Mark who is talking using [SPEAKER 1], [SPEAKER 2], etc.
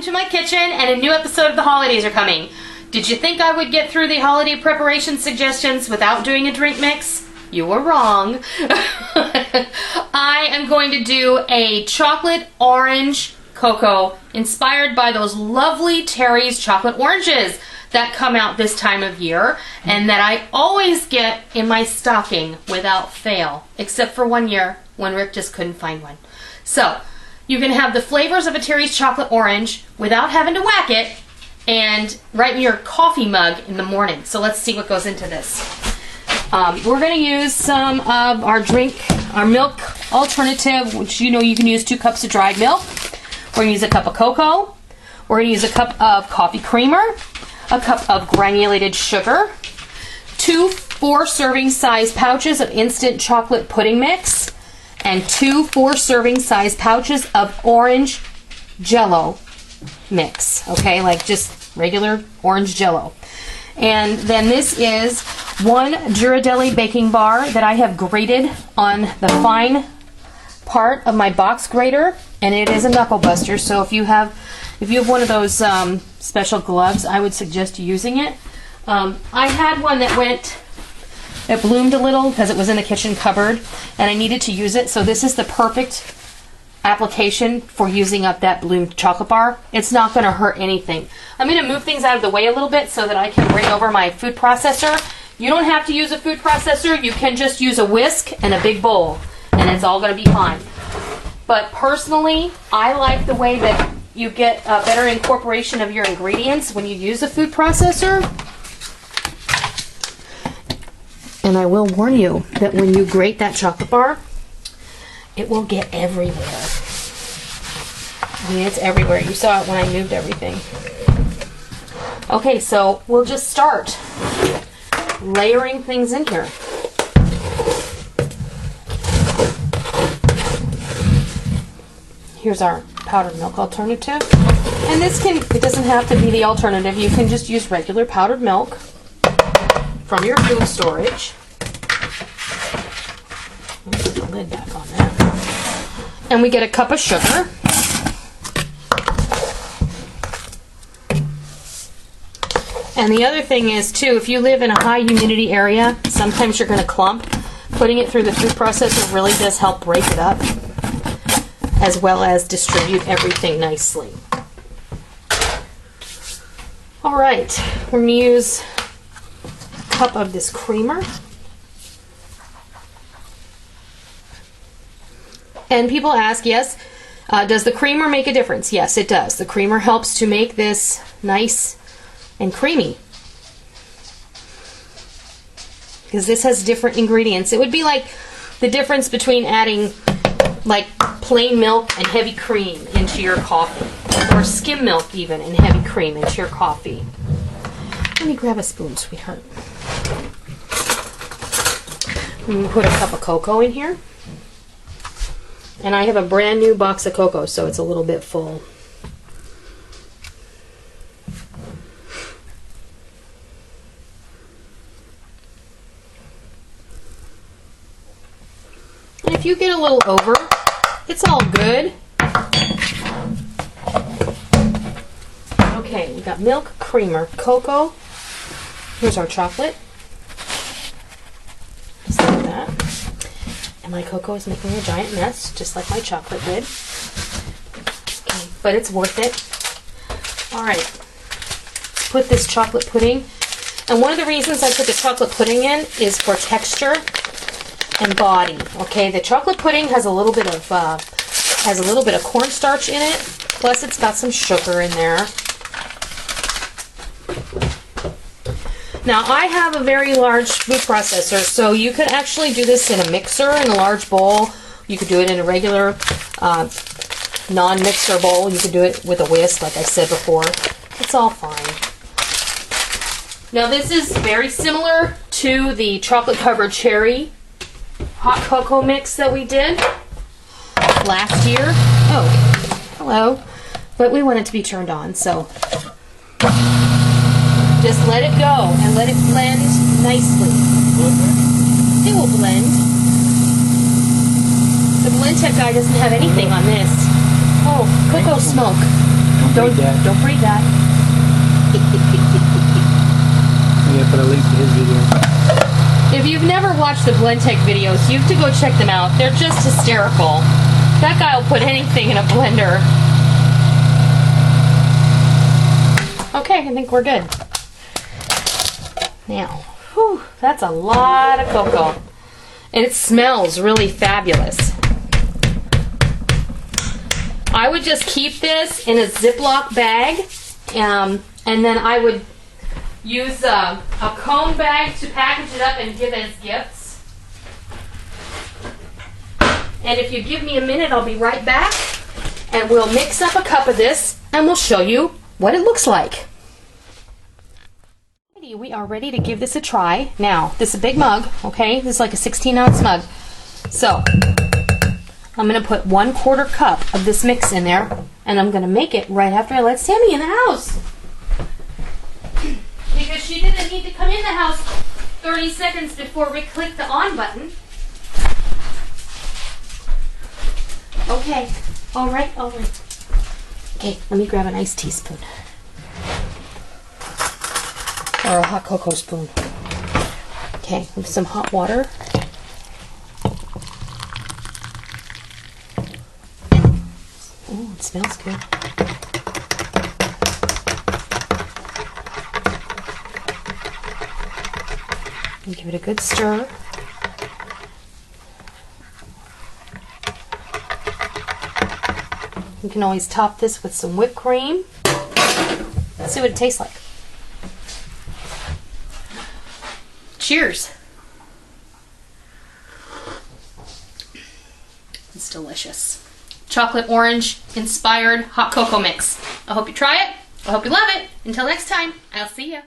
[SPEAKER 1] to my kitchen, and a new episode of the holidays are coming. Did you think I would get through the holiday preparation suggestions without doing a drink mix? You were wrong. I am going to do a chocolate orange cocoa inspired by those lovely Terry's chocolate oranges that come out this time of year and that I always get in my stocking without fail, except for one year when Rick just couldn't find one. So you can have the flavors of a Terry's chocolate orange without having to whack it and right in your coffee mug in the morning. So let's see what goes into this. We're going to use some of our milk alternative, which you know you can use 2 cups of dried milk. We're going to use a cup of cocoa. We're going to use a cup of coffee creamer, a cup of granulated sugar, 2 4-serving size pouches of instant chocolate pudding mix, and 2 4-serving size pouches of orange Jello mix. Okay, like just regular orange Jello. And then this is 1 Ghirardelli baking bar that I have grated on the fine part of my box grater, and it is a knuckle buster. So if you have one of those special gloves, I would suggest using it. I had one that bloomed a little because it was in the kitchen cupboard, and I needed to use it. So this is the perfect application for using up that bloomed chocolate bar. It's not going to hurt anything. I'm going to move things out of the way a little bit so that I can bring over my food processor. You don't have to use a food processor. You can just use a whisk and a big bowl, and it's all going to be fine. But personally, I like the way that you get a better incorporation of your ingredients when you use a food processor. And I will warn you that when you grate that chocolate bar, it will get everywhere. I mean, it's everywhere. You saw it when I moved everything. Okay, so we'll just start layering things in here. Here's our powdered milk alternative. And it doesn't have to be the alternative. You can just use regular powdered milk from your food storage. Let me put the lid back on that. And we get a cup of sugar. And the other thing is, too, if you live in a high humidity area, sometimes you're going to clump. Putting it through the food processor really does help break it up, as well as distribute everything nicely. All right, we're going to use a cup of this creamer. And people ask, yes, does the creamer make a difference? Yes, it does. The creamer helps to make this nice and creamy, because this has different ingredients. It would be like the difference between adding like plain milk and heavy cream into your coffee, or skim milk even and heavy cream into your coffee. Let me grab a spoon, sweetheart. I'm going to put a cup of cocoa in here. And I have a brand new box of cocoa, so it's a little bit full. And if you get a little over, it's all good. Okay, we got milk, creamer, cocoa. Here's our chocolate. Just like that. And my cocoa is making a giant mess, just like my chocolate did. Okay, but it's worth it. All right, put this chocolate pudding. And one of the reasons I put the chocolate pudding in is for texture and body. Okay, the chocolate pudding has a little bit of cornstarch in it. Plus, it's got some sugar in there. Now, I have a very large food processor, so you could actually do this in a mixer, in a large bowl. You could do it in a regular non-mixer bowl. You could do it with a whisk, like I said before. It's all fine. Now, this is very similar to the chocolate-covered cherry hot cocoa mix that we did last year. Oh, hello. But we want it to be turned on, so just let it go and let it blend nicely. It will blend. The Blend Tech guy doesn't have anything on this. Oh, cocoa smoke.
[SPEAKER 2] read that.
[SPEAKER 1] Don't read that.
[SPEAKER 2] I'm going to put a link to his video.
[SPEAKER 1] If you've never watched the Blendtec videos, you have to go check them out. They're just hysterical. That guy will put anything in a blender. Okay, I think we're good. Now, whew, that's a lot of cocoa. And it smells really fabulous. I would just keep this in a Ziploc bag, and then I would use a cone bag to package it up and give as gifts. And if you give me a minute, I'll be right back, and we'll mix up a cup of this, and we'll show you what it looks like. We are ready to give this a try. Now, this is a big mug, okay? This is like a 16-ounce mug. So, I'm going to put 1/4 cup of this mix in there, and I'm going to make it right after I let Sammy in the house. Because she didn't need to come in the house 30 seconds before we click the on button. Okay, all right. Okay, let me grab a nice teaspoon. Or a hot cocoa spoon. Okay, with some hot water. Oh, it smells good. And give it a good stir. You can always top this with some whipped cream. Let's see what it tastes like. Cheers. It's delicious. Chocolate orange inspired hot cocoa mix. I hope you try it. I hope you love it. Until next time, I'll see ya.